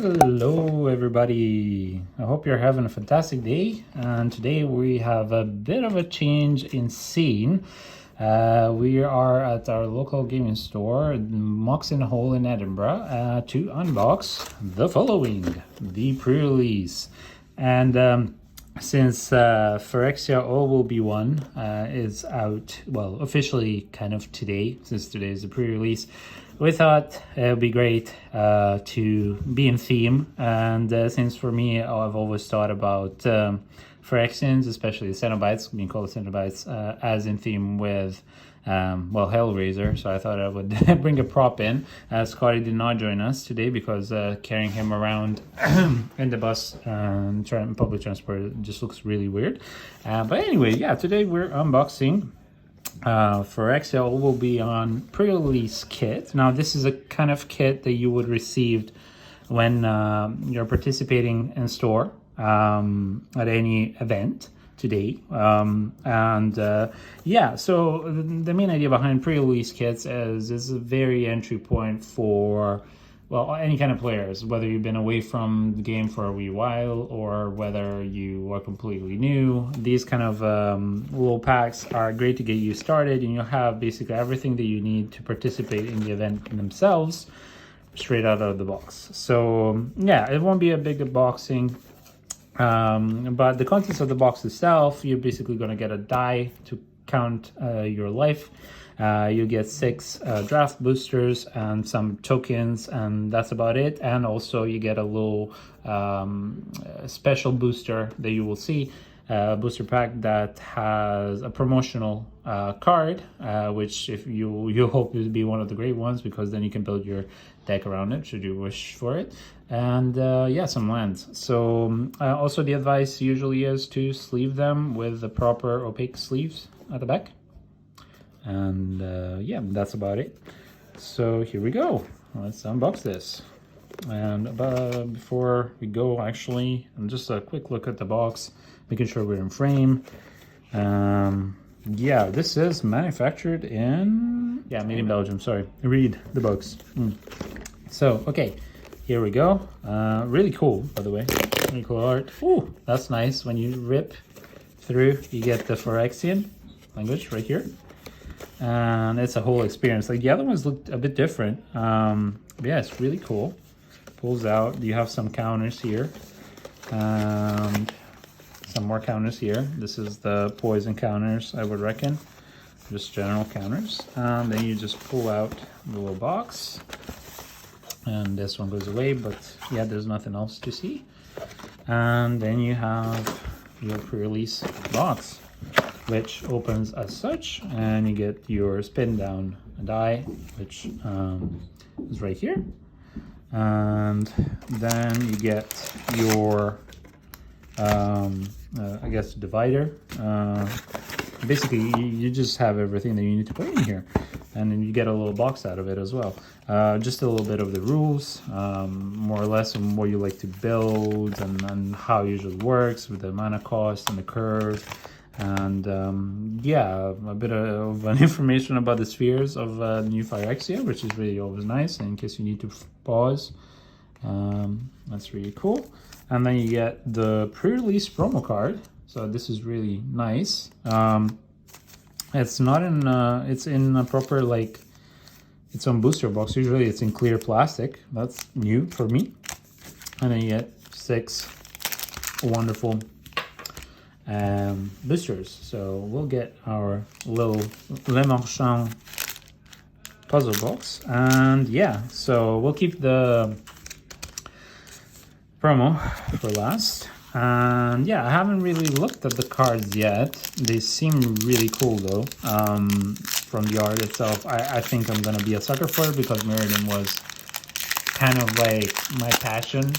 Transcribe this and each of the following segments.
Hello everybody, I hope you're having a fantastic day, and today we have a bit of a change in scene. We are at our local gaming store, Moxon Hole in Edinburgh, to unbox the following, the pre-release. And since Phyrexia OB1 is out, well, officially kind of today, since today is the pre-release, we thought it would be great to be in theme. And since for me, I've always thought about Phyrexians, especially the Cenobites, being called Cenobites, as in theme with, well, Hellraiser. So I thought I would bring a prop in. Scotty did not join us today because carrying him around in the bus and public transport just looks really weird. But anyway, yeah, today we're unboxing Phyrexia will be on pre-release kit. Now this is a kind of kit that you would receive when you're participating in store at any event today. Yeah, so the main idea behind pre-release kits is a very entry point for, well, any kind of players, whether you've been away from the game for a wee while or whether you are completely new. These kind of little packs are great to get you started, and you'll have basically everything that you need to participate in the event themselves straight out of the box. So yeah, it won't be a big unboxing, but the contents of the box itself, you're basically going to get a die to count your life. You get 6 draft boosters and some tokens, and that's about it. And also you get a little special booster that you will see, booster pack that has a promotional card, which if you hope to be one of the great ones, because then you can build your deck around it should you wish for it. And yeah, some lands. So also the advice usually is to sleeve them with the proper opaque sleeves at the back. And yeah, that's about it. So here we go. Let's unbox this. And before we go, actually, just a quick look at the box, making sure we're in frame. Yeah, this is manufactured in, yeah, made in Belgium. Sorry, read the box. So, okay, here we go. Really cool, by the way. Really cool art. Ooh, that's nice. When you rip through, you get the Phyrexian language right here. And it's a whole experience. Like the other ones looked a bit different. But yeah, it's really cool. Pulls out. You have some counters here, and some more counters here. This is the poison counters, I would reckon. Just general counters. And then you just pull out the little box, and this one goes away. But yeah, there's nothing else to see. And then you have your pre-release box, which opens as such, and you get your spin down die, which is right here. And then you get your I guess divider. Basically you just have everything that you need to put in here, and then you get a little box out of it as well. Just a little bit of the rules, more or less, on what you like to build and how it usually works with the mana cost and the curve. And yeah, a bit of an information about the spheres of new Phyrexia, which is really always nice in case you need to pause. That's really cool. And then you get the pre-release promo card. So this is really nice. It's not in it's in a proper, like, its own booster box. Usually it's in clear plastic. That's new for me. And then you get 6 wonderful boosters. So we'll get our little Le Marchand puzzle box, and yeah, so we'll keep the promo for last. And yeah, I haven't really looked at the cards yet. They seem really cool though. From the art itself, I think I'm gonna be a sucker for it, because Mirrodin was kind of like my passion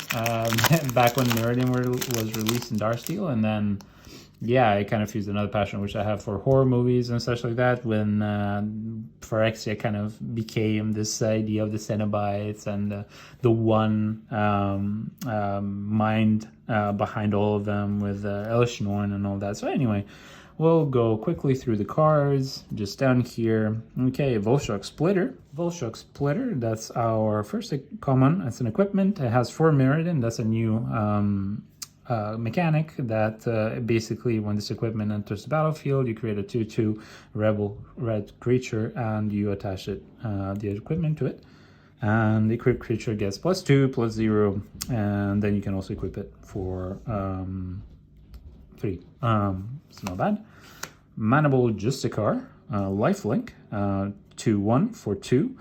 back when Mirrodin was released in Darksteel, and then yeah, I kind of fused another passion which I have for horror movies and such like that when Phyrexia kind of became this idea of the Cenobites and the one mind behind all of them with Elishnorn and all that. So anyway, we'll go quickly through the cards, just down here. Okay, Volshock Splitter. Volshock Splitter, that's our first common. It's an equipment. It has 4 Mirrodin. That's a new mechanic that basically when this equipment enters the battlefield, you create a 2/2 rebel red creature and you attach it, the equipment to it. And the equipped creature gets +2/+0, and then you can also equip it for 3. It's not bad. Manable Justicar, lifelink, 2/1 for 2.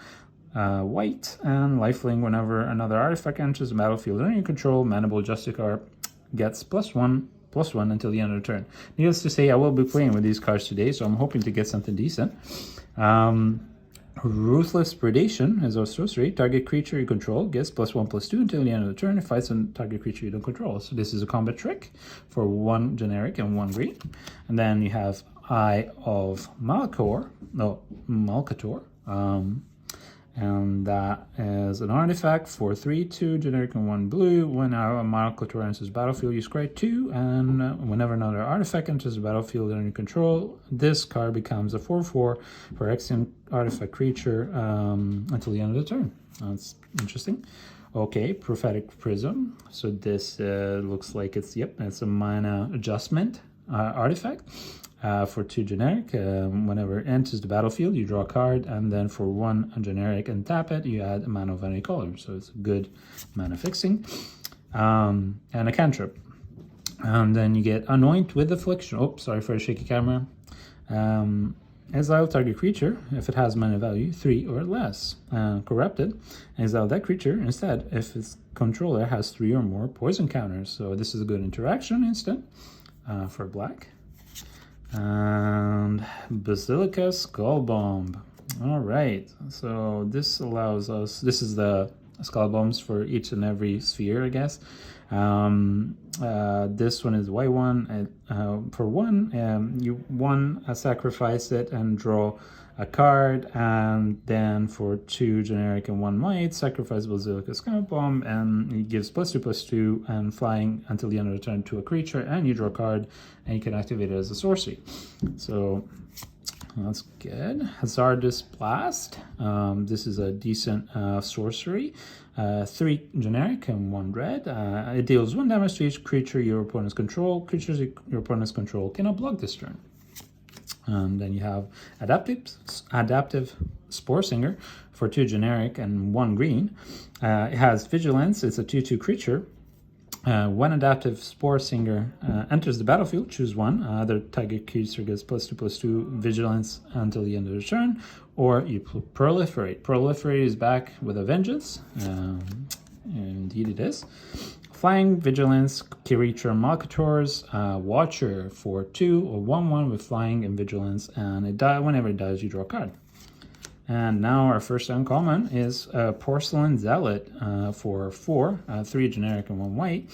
White, and lifelink whenever another artifact enters the battlefield under your control, Manable Justicar gets +1/+1 until the end of the turn. Needless to say, I will be playing with these cards today, so I'm hoping to get something decent. Ruthless Predation is our sorcery. Target creature you control gets +1/+2 until the end of the turn. It fights on target creature you don't control. So this is a combat trick for 1 generic and 1 green. And then you have Eye of Malkator. And that is an artifact for 3/2 generic and 1 blue. When our Malkator enters the battlefield, you scry 2, and whenever another artifact enters the battlefield under your control, this card becomes a 4/4 Phyrexian artifact creature until the end of the turn. That's interesting. Okay, Prophetic Prism. So this looks like it's a mana adjustment artifact. For 2 generic, whenever it enters the battlefield, you draw a card, and then for 1 generic and tap it, you add a mana of any color. So it's good mana fixing. And a cantrip. And then you get Anoint with Affliction. Oh, sorry for a shaky camera. Exile target creature if it has mana value 3 or less. Corrupted. Exile that creature instead if its controller has 3 or more poison counters. So this is a good interaction instant for black. And Basilica Skull Bomb. All right, so this allows us, this is the skull bombs for each and every sphere, I guess. This one is white one. For 1, you sacrifice it and draw a card, and then for 2 generic and 1 white, sacrifice Basilica Skull Bomb, and it gives +2/+2 and flying until the end of the turn to a creature, and you draw a card, and you can activate it as a sorcery. So that's good. Hazardous Blast. This is a decent sorcery. 3 generic and 1 red. It deals 1 damage to each creature your opponents control. Creatures your opponents control cannot block this turn. And then you have Adaptive Spore Singer for 2 generic and 1 green. It has Vigilance. It's a 2/2 creature. When Adaptive Spore Singer enters the battlefield, choose 1. Other target creature gets +2/+2 Vigilance until the end of the turn. Or you Proliferate. Proliferate is back with a vengeance. Indeed it is. Flying, Vigilance, creature Malkator's Watcher for 2 or 1/1 with Flying and Vigilance, and whenever it dies, you draw a card. And now our first uncommon is Porcelain Zealot for 4, 3 generic and 1 white.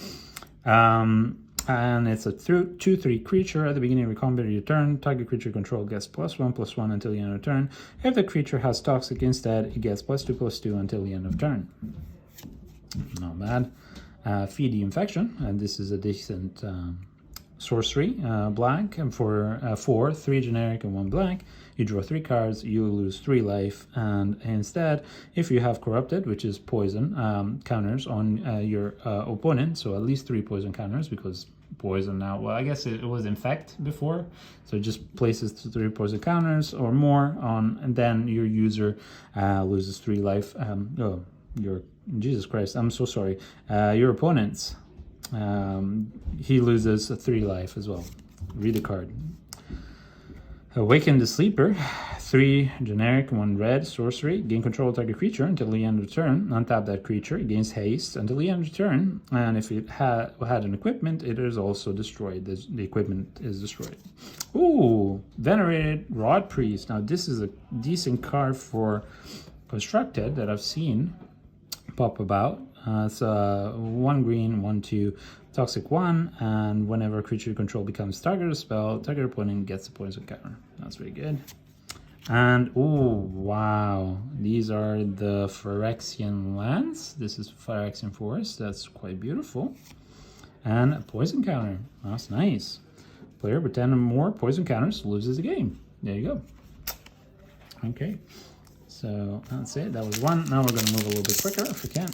And it's a 2/3 creature. At the beginning of your combat of your turn, target creature control gets +1/+1 until the end of turn. If the creature has Toxic instead, it gets +2/+2 until the end of turn. Not bad. Feed the Infection, and this is a decent sorcery. Black, and for 4, 3 generic and 1 black, you draw 3 cards, you lose 3 life, and instead, if you have Corrupted, which is poison counters on your opponent, so at least 3 poison counters, because poison now, well, I guess it was Infect before, so it just places 3 poison counters or more on, and then your user loses 3 life. Jesus Christ, I'm so sorry. Your opponent's, he loses 3 life as well. Read the card. Awaken the Sleeper, 3 generic, 1 red, sorcery. Gain control of target creature until the end of the turn. Untap that creature. It gains haste until the end of the turn. And if it had an equipment, it is also destroyed. The equipment is destroyed. Ooh, Venerated Rod Priest. Now this is a decent card for Constructed that I've seen pop about. It's 1 green, 1/2, toxic 1, and whenever creature you control becomes target of a spell, target opponent gets a poison counter. That's very good. And oh wow, these are the Phyrexian lands. This is Phyrexian Forest. That's quite beautiful. And a poison counter. That's nice. Player with 10 or more poison counters loses the game. There you go. Okay, so that's it. That was one. Now we're going to move a little bit quicker if we can.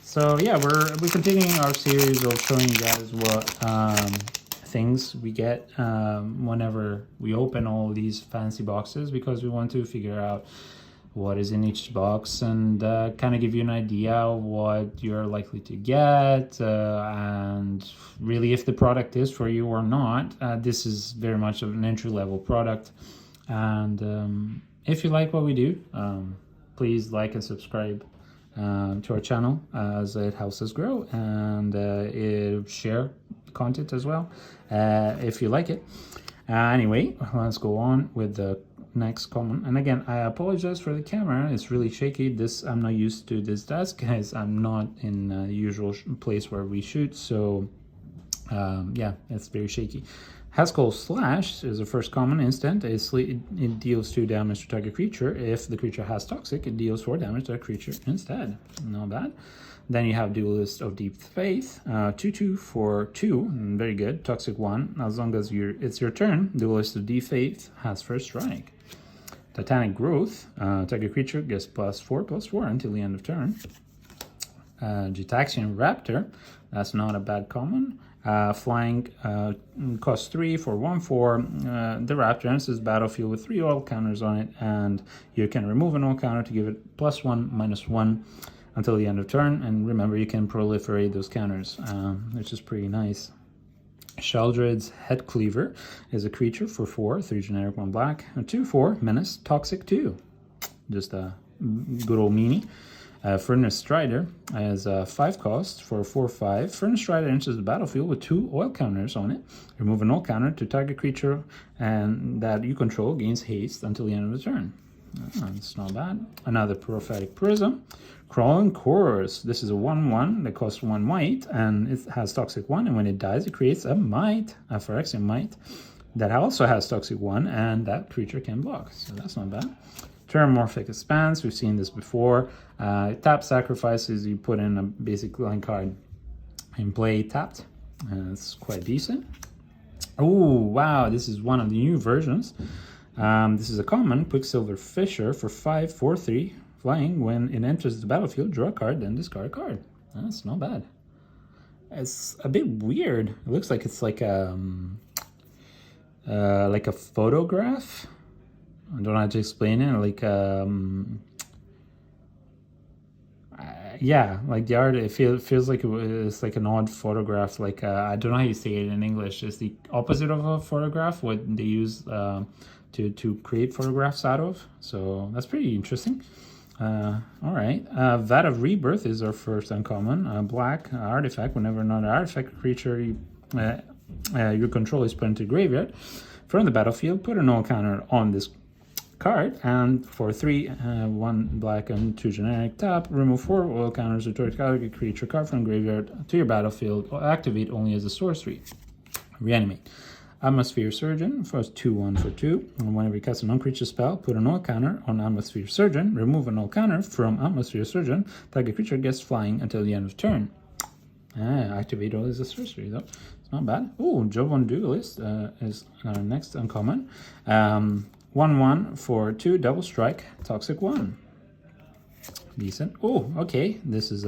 So yeah, we're continuing our series of showing you guys what things we get whenever we open all these fancy boxes, because we want to figure out what is in each box and kind of give you an idea of what you're likely to get and really if the product is for you or not. This is very much of an entry-level product, and if you like what we do, please like and subscribe to our channel, as it helps us grow, and share content as well if you like it. Anyway, let's go on with the next comment. And again, I apologize for the camera, it's really shaky. I'm not used to this desk, guys. I'm not in the usual place where we shoot, so yeah, it's very shaky. Haskell Slash is the first common instant. It deals 2 damage to target creature. If the creature has toxic, it deals 4 damage to that creature instead. Not bad. Then you have Duelist of Deep Faith, 2/2 for 2, very good. Toxic 1, as long as it's your turn, Duelist of Deep Faith has first strike. Titanic Growth, target creature gets +4/+4 until the end of turn. Gitaxian Raptor, that's not a bad common. Flying, costs 3 for 1/4. The Raptor enters this battlefield with 3 oil counters on it, and you can remove an oil counter to give it +1/-1 until the end of turn. And remember, you can proliferate those counters, which is pretty nice. Sheldred's Head Cleaver is a creature for 4, 3 generic, 1 black, a 2/4 menace, toxic 2. Just a good old meanie. Furnace Strider has a 5 cost for 4/5. Furnace Strider enters the battlefield with 2 oil counters on it. Remove an oil counter to target creature and that you control gains haste until the end of the turn. That's not bad. Another Prophetic Prism. Crawling Chorus. This is a 1/1 that costs 1 white, and it has toxic 1, and when it dies it creates a might, a Phyrexian might, that also has toxic 1, and that creature can block, so that's not bad. Terramorphic Expanse, we've seen this before. Tap sacrifices, you put in a basic line card in play tapped, and it's quite decent. Oh wow, this is one of the new versions. This is a common Quicksilver Fisher for 5, 4/3 flying. When it enters the battlefield, draw a card, then discard a card. That's not bad. It's a bit weird. It looks like it's like a photograph. I don't know how to explain it. Like yeah, like the art, it feels like it's like an odd photograph. Like I don't know how you say it in English. It's the opposite of a photograph, what they use to create photographs out of. So that's pretty interesting. All right, Vat of Rebirth is our first uncommon. Black artifact. Whenever another artifact creature your control is put into graveyard from the battlefield, put a null counter on this card, and for 3, 1 black and 2 generic, tap, remove 4 oil counters to target creature card from graveyard to your battlefield, or activate only as a sorcery. Reanimate. Atmosphere Surgeon for 2/1 for 2. And whenever you cast a non-creature spell, put a null counter on Atmosphere Surgeon, remove a null counter from Atmosphere Surgeon, target creature gets flying until the end of turn. Activate only as a sorcery though. It's not bad. Oh, Jovan Duelist is our next uncommon. 1/1 for 2, double strike, toxic 1. Decent. Oh, okay. This is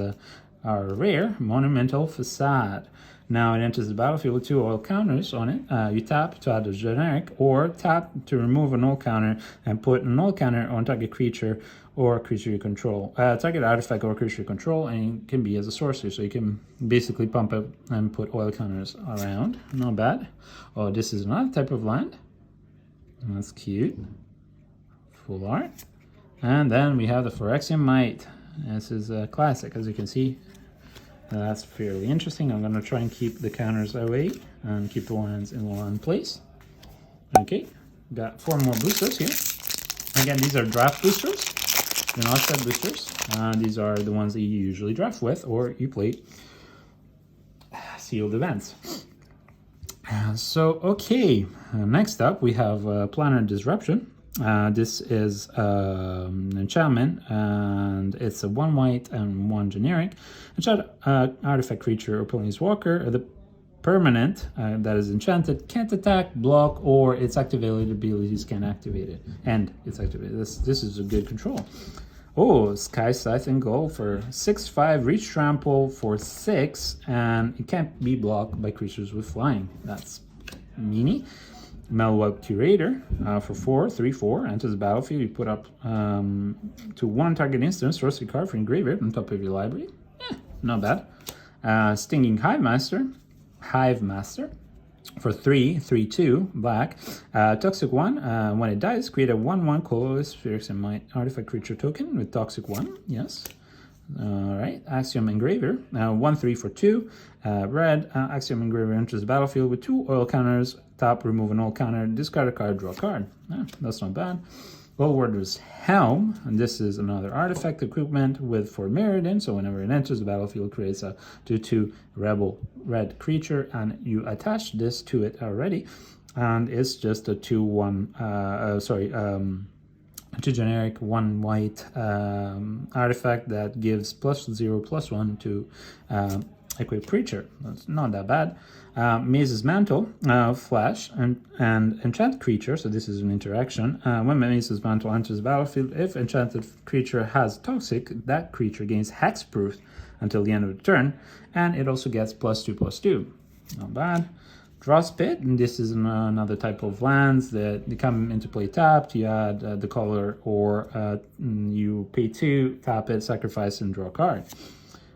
our rare Monumental Facade. Now it enters the battlefield with 2 oil counters on it. You tap to add a generic, or tap to remove a null counter and put a null counter on target creature or creature you control. Target artifact or creature you control, and it can be as a sorcery, so you can basically pump it and put oil counters around. Not bad. Oh, this is another type of land. That's cute. Full art. And then we have the Phyrexian Might. This is a classic, as you can see. That's fairly interesting. I'm going to try and keep the counters away and keep the lands in one place. Okay, got 4 more boosters here. Again, these are draft boosters. the non-set boosters. These are the ones that you usually draft with or you play sealed events. Okay, next up we have Planar Disruption. This is an enchantment, and it's a 1 white and 1 generic. Enchant artifact, creature, or planeswalker. The permanent that is enchanted can't attack, block, or its activated abilities can activate it. And it's activated. This is a good control. Oh, Sky Scythe and Gold for 6/5, reach trample for 6, and it can't be blocked by creatures with flying. That's meanie. Melweb Curator for 4, 3/4, enters the battlefield. You put up to 1 target instant, source a card from your graveyard on top of your library. Not bad. Stinging Hive Master for 3, 3/2, black. Toxic 1, when it dies, create a 1/1 colorless Phyrexian artifact creature token with Toxic 1, yes. Alright, Axiom Engraver, 1/3 for 2, red. Axiom Engraver enters the battlefield with 2 oil counters. Top, remove an oil counter, discard a card, draw a card. That's not bad. Warder's Helm, and this is another artifact equipment with 4 Mirrodin, so whenever it enters the battlefield, creates a 2/2 rebel red creature, and you attach this to it already, and it's just a 2/1, 2 generic, 1 white artifact that gives +0/+1 to equipped creature. That's not that bad. Maze's Mantle, flash, and enchant creature, so this is an interaction. When Maze's Mantle enters the battlefield, if enchanted creature has toxic, that creature gains hexproof until the end of the turn, and it also gets +2/+2. Not bad. Drawspit, and this is another type of lands that they come into play tapped. You add the color, or you pay 2, tap it, sacrifice, and draw a card.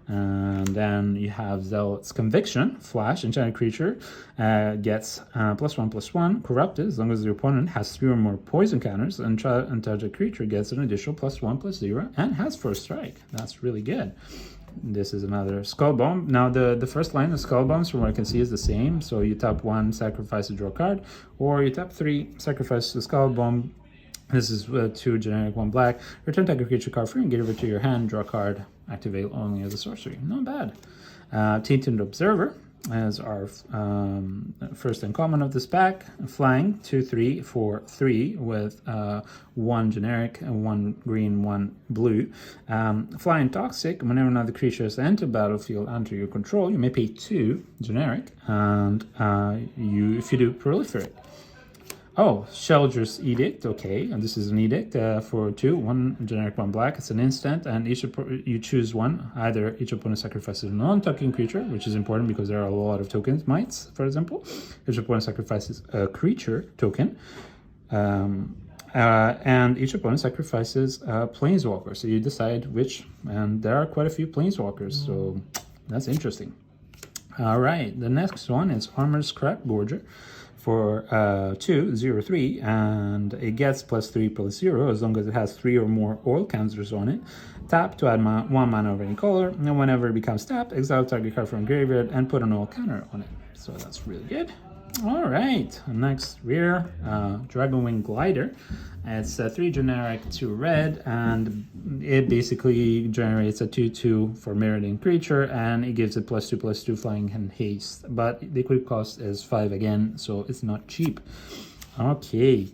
And then you have Zealot's Conviction, flash, enchanted creature, gets +1/+1, corrupted, as long as the opponent has 3 or more poison counters, and target creature gets an additional +1/+0, and has first strike. That's really good. This is another Skull Bomb. Now the first line of Skull Bombs, from what I can see, is the same. So you tap 1, sacrifice to draw a card, or you tap 3, sacrifice the Skull Bomb. This is 2 generic, 1 black. Return target creature card free and get it to your hand, draw a card, activate only as a sorcery. Not bad. Tainted Observer as our first uncommon of this pack. Flying, 2/3 for 3 with 1 generic, 1 green, 1 blue. Flying Toxic, whenever another creature has entered battlefield under your control, you may pay 2 generic, and if you do, proliferate. Oh, Shelter's Edict, okay, and this is an edict for 2, 1 generic, 1 black. It's an instant, and you choose one. Either each opponent sacrifices a non-token creature, which is important because there are a lot of tokens, mites, for example. Each opponent sacrifices a creature token, and each opponent sacrifices a planeswalker. So you decide which, and there are quite a few planeswalkers, so that's interesting. All right, the next one is Armor's Scrapgorger for 2/0/3, and it gets +3/+0 as long as it has 3 or more oil counters on it. Tap to add 1 mana of any color, and whenever it becomes tapped, exile target card from graveyard and put an oil counter on it. So that's really good. All right, next rare, Dragonwing Glider. It's a 3 generic, 2 red, and it basically generates a 2/2 for Mirrodin creature, and it gives it +2/+2 flying and haste. But the equip cost is 5 again, so it's not cheap. Okay.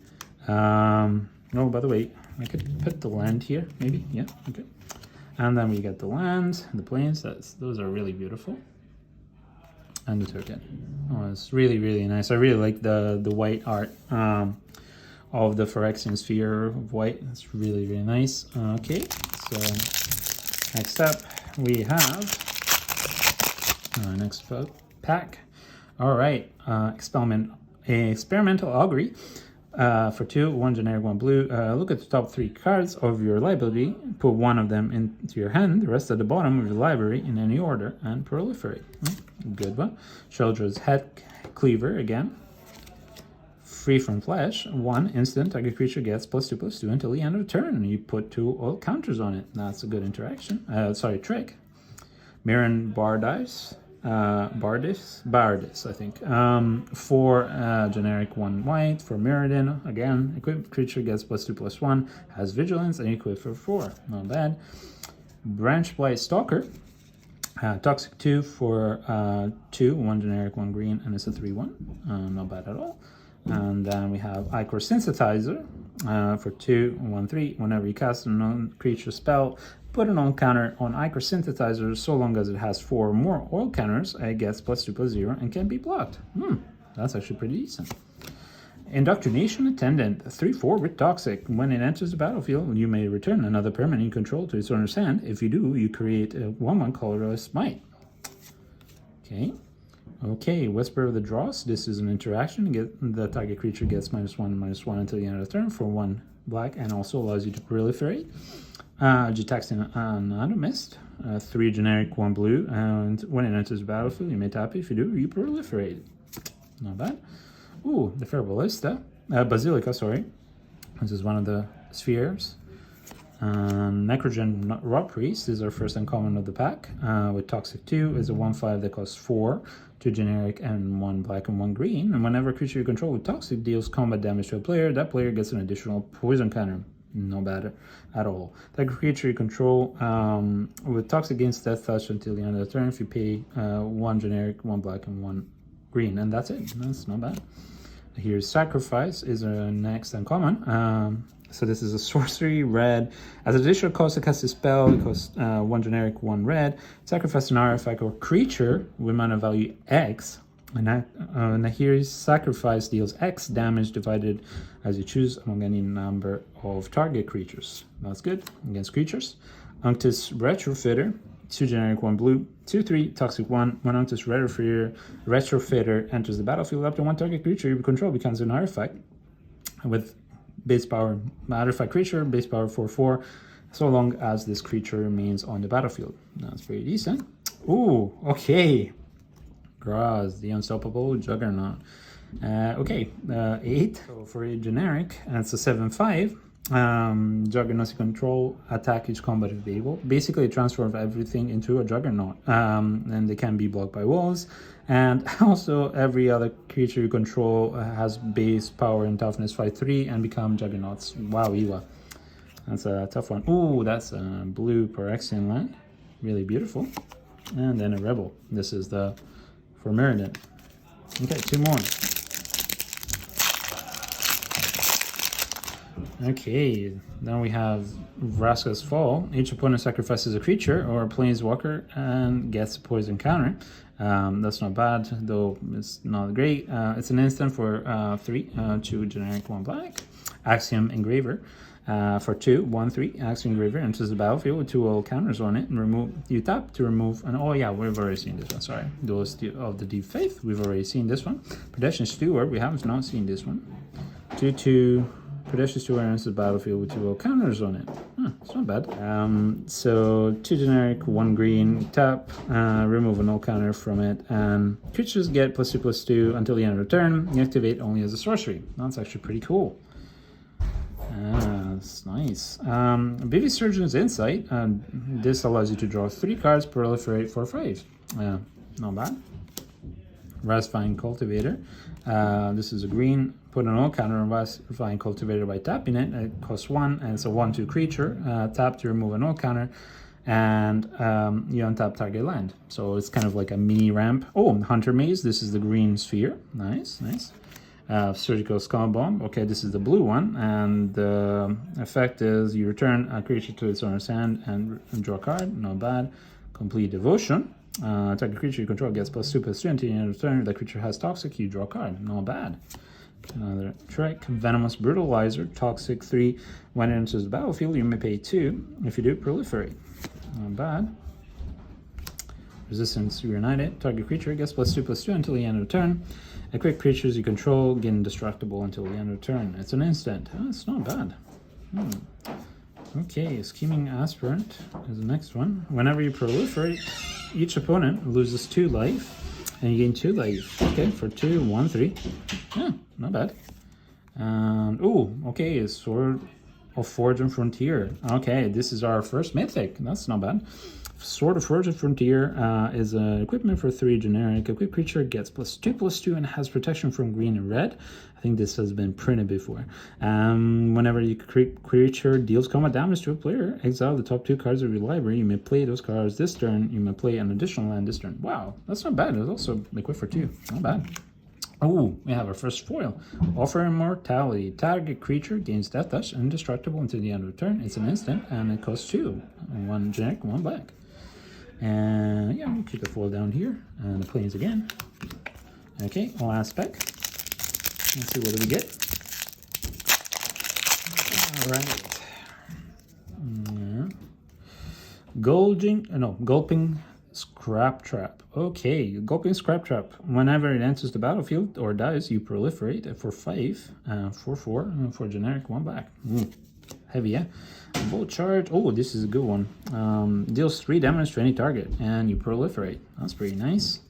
Oh, by the way, I could put the land here, maybe. Yeah, okay. And then we get the land, the plains. Those are really beautiful. And the token. Oh, it's really, really nice. I really like the white art of the Phyrexian Sphere of white. It's really, really nice. Okay, so next up we have next pack. All right, Experimental Augury. For 2, 1 generic, 1 blue. Look at the top 3 cards of your library, put 1 of them into your hand, the rest at the bottom of your library in any order, and proliferate. Good one. Sheldred's Head Cleaver again. Free from Flesh, 1 instant, target creature gets +2/+2 until the end of the turn. You put 2 counters on it. That's a good interaction. Trick. Mirren Bar Dice. Bardis, I think. For generic 1 white. For Mirrodin, again, equipped creature gets +2/+1, has vigilance, and equipped for 4. Not bad. Branch Blight Stalker. Toxic 2 for 2, 1 generic, 1 green, and it's a 3/1. Not bad at all. And then we have Ichor Synthesizer for 2, 1, 3. Whenever you cast a non-creature spell, put an oil counter on Ichor Synthesizer so long as it has 4 or more oil counters. It gets +2/+0 and can be blocked. That's actually pretty decent. Indoctrination Attendant, 3/4 with Toxic. When it enters the battlefield, you may return another permanent you control to its owner's hand. If you do, you create a 1/1 colorless Might. Okay, Whisper of the Dross. This is an interaction. The target creature gets -1/-1 until the end of the turn for 1 black, and also allows you to proliferate. Gitaxian Anatomist, 3 generic, 1 blue, and when it enters the battlefield, you may tap it. If you do, you proliferate. Not bad. Ooh, the Basilica, sorry. This is one of the spheres. Necrogen Rot Priest is our first uncommon of the pack. With Toxic 2 is a 1/5 that costs 4, 2 generic, and 1 black and 1 green. And whenever a creature you control with Toxic deals combat damage to a player, that player gets an additional poison counter. No bad at all. That creature you control with Toxic gains Death Touch until the end of the turn if you pay 1 generic, 1 black, and 1 green. And that's it. That's not bad. Here's Sacrifice is our next uncommon. So this is a sorcery, red. As additional cost to cast a spell, it costs 1 generic, 1 red. Sacrifice an artifact or creature with mana value X. And here's Sacrifice deals X damage divided as you choose among any number of target creatures. That's good against creatures. Unctus Retrofitter, 2 generic, 1 blue, 2/3, Toxic 1. When Unctus Retrofitter enters the battlefield, up to 1 target creature you control becomes an artifact with base power artifact creature, base power 4/4, so long as this creature remains on the battlefield. That's pretty decent. Ooh, okay. Graz, the Unstoppable Juggernaut. 8. So for a generic, and it's a 7/5. Juggernauts you control attack each combat if able. Basically, a transfer of everything into a Juggernaut. And they can be blocked by walls. And also, every other creature you control has base power and toughness 5/3 and become Juggernauts. Wow, Ewa. That's a tough one. Ooh, that's a blue Phyrexian land. Really beautiful. And then a Rebel. This is the for Mirrodin. Okay, 2 more. Okay, then we have Vraska's Fall. Each opponent sacrifices a creature or a planeswalker and gets a poison counter. That's not bad, though it's not great. It's an instant for 3, 2 generic, 1 black. Axiom Engraver. For 2, 1/3, Axiom Engraver enters the battlefield with 2 old counters on it, and you tap to remove. And oh yeah, we've already seen this one. Sorry, Duelist of the Deep Faith. We've already seen this one. Pedestrian Steward. We have not seen this one. 2/2. Pedestrian Steward enters the battlefield with 2 old counters on it. It's not bad. So 2 generic, 1 green. Tap, remove an old counter from it, and creatures get +2/+2 until the end of the turn. You activate only as a sorcery. That's actually pretty cool. That's nice. Vivi Surgeon's Insight. This allows you to draw 3 cards, proliferate for 5. Not bad. Rasifying Cultivator. This is a green. Put an old counter on Rasifying Cultivator by tapping it. It costs 1, and it's a 1/2 creature. Tap to remove an old counter, and you untap target land. So it's kind of like a mini ramp. Oh, Hunter Maze. This is the green sphere. Nice, nice. Surgical Skull Bomb. Okay, this is the blue one, and the effect is you return a creature to its owner's hand and draw a card. Not bad. Complete Devotion. Target creature you control gets +2/+2 until the end of the turn. If that creature has Toxic, you draw a card. Not bad. Another trick. Venomous Brutalizer. Toxic 3. When it enters the battlefield, you may pay 2. If you do, proliferate. Not bad. Resistance Reunited. Target creature gets +2/+2 until the end of the turn. Equip creatures you control get indestructible until the end of the turn. It's an instant. It's not bad. Okay, Scheming Aspirant is the next one. Whenever you proliferate, each opponent loses 2 life, and you gain 2 life. Okay, for 2, 1/3. Yeah, not bad. Okay, Sword of Forge and Frontier. Okay, this is our first mythic. That's not bad. Sword of Frozen Frontier is an equipment for 3 generic. Equipped creature gets +2/+2 and has protection from green and red. I think this has been printed before. Whenever your creature deals combat damage to a player, exile the top 2 cards of your library. You may play those cards this turn. You may play an additional land this turn. Wow, that's not bad. It's also equipped for 2. Not bad. Oh, we have our first foil. Offer Immortality. Target creature gains Death Touch, indestructible until the end of the turn. It's an instant, and it costs 2. 1 generic, 1 black. And yeah, we'll keep the foil down here. And the planes again. Okay, last spec. Let's see what do we get. Alright. Gulping Scrap Trap. Okay, Gulping Scrap Trap. Whenever it enters the battlefield or dies, you proliferate for 5, 4/4, for generic, 1 black. Heavy, yeah? Bolt Charge. Oh, this is a good one. Deals 3 damage to any target, and you proliferate. That's pretty nice.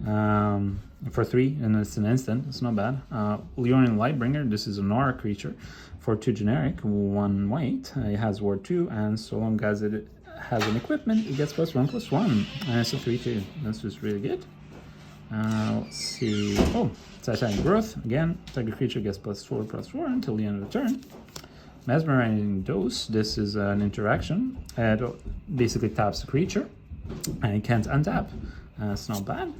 For 3, and it's an instant. It's not bad. Leonin Lightbringer. This is an aura creature. For 2 generic, 1 white. It has Ward 2, and so long as it has an equipment, it gets +1/+1, and it's a 3/2. That's just really good. Let's see. Oh, Titanic Growth again. Target creature gets +4/+4 until the end of the turn. Mesmerizing Dose. This is an interaction. It basically taps the creature, and it can't untap. It's not bad.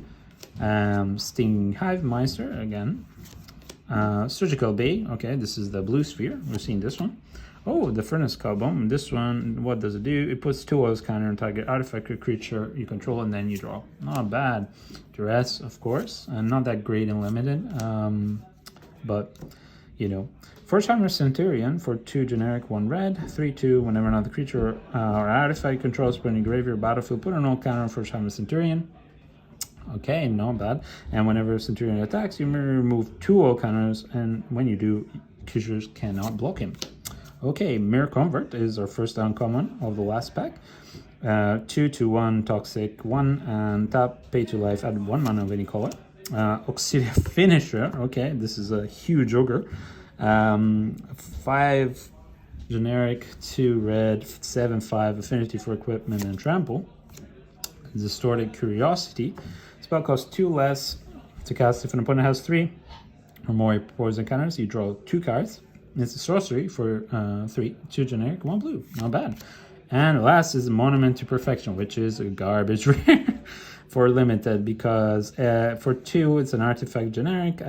Stinging Hive Meister again. Surgical Bay. Okay, this is the blue sphere. We've seen this one. Oh, the Furnace Cobom. This one, what does it do? It puts 2 oils counter on target artifact or creature you control, and then you draw. Not bad. Duress, of course, and not that great in limited, but you know. First-Timer Centurion for 2 generic, 1 red, 3/2. Whenever another creature or artifact controls put in your graveyard battlefield, put an old counter on First-Timer Centurion. Okay, not bad. And whenever Centurion attacks, you may remove 2 old counters, and when you do, creatures cannot block him. Okay, Mirror Convert is our first uncommon of the last pack. 2/1 Toxic 1, and tap, pay 2 life, add 1 mana of any color. Auxilia Finisher. Okay, this is a huge ogre. 5 generic, 2 red, 7/5 affinity for equipment and trample. Distorted Curiosity. Spell costs 2 less to cast if an opponent has 3 or more poison counters. You draw 2 cards. It's a sorcery for 3, 2 generic, 1 blue. Not bad. And last is Monument to Perfection, which is a garbage rare for limited, because for 2 it's an artifact generic,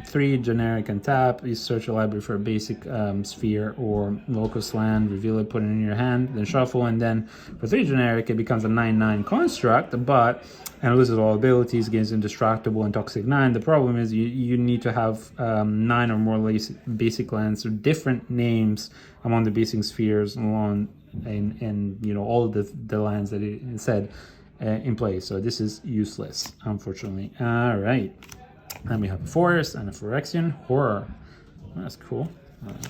3 generic and tap. You search your library for a basic sphere or locust land, reveal it, put it in your hand, then shuffle, and then for 3 generic it becomes a 9/9 construct, and loses all abilities, gains indestructible and toxic 9. The problem is you need to have 9 or more basic lands, so different names among the basic spheres along and you know all the lands that it said in play. So this is useless, unfortunately. All right, and we have a forest and a Phyrexian horror. That's cool.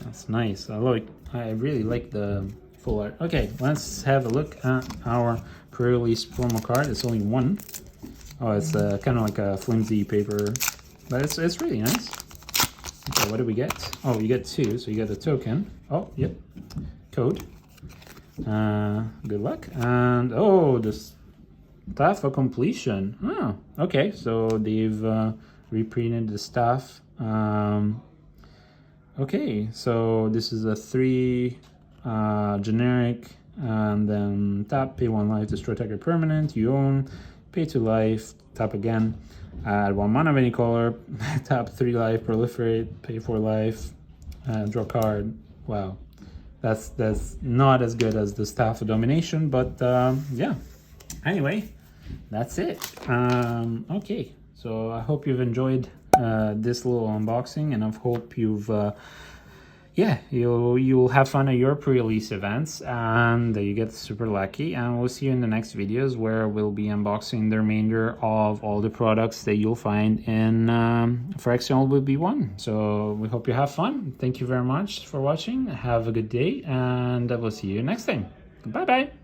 That's nice. I really like the full art. Okay, let's have a look at our pre-release promo card. It's only 1. Oh, it's kind of like a flimsy paper, but it's really nice. Okay, what do we get? Oh, you get 2, so you get the token. Oh, yep, code. Good luck. And oh, the Staff of Completion. Oh, okay, so they've reprinted the staff. Okay, so this is a 3 generic, and then tap, pay 1 life, destroy target permanent you own, pay 2 life, tap again, add 1 mana of any color, tap 3 life, proliferate, pay 4 life, draw card. Wow, that's not as good as the Staff of Domination, but yeah. Anyway, that's it. Okay, so I hope you've enjoyed this little unboxing, and I hope you've you'll have fun at your pre-release events, and you get super lucky. And we'll see you in the next videos, where we'll be unboxing the remainder of all the products that you'll find in Phyrexian LBB1. So we hope you have fun. Thank you very much for watching. Have a good day, and I will see you next time. Bye bye.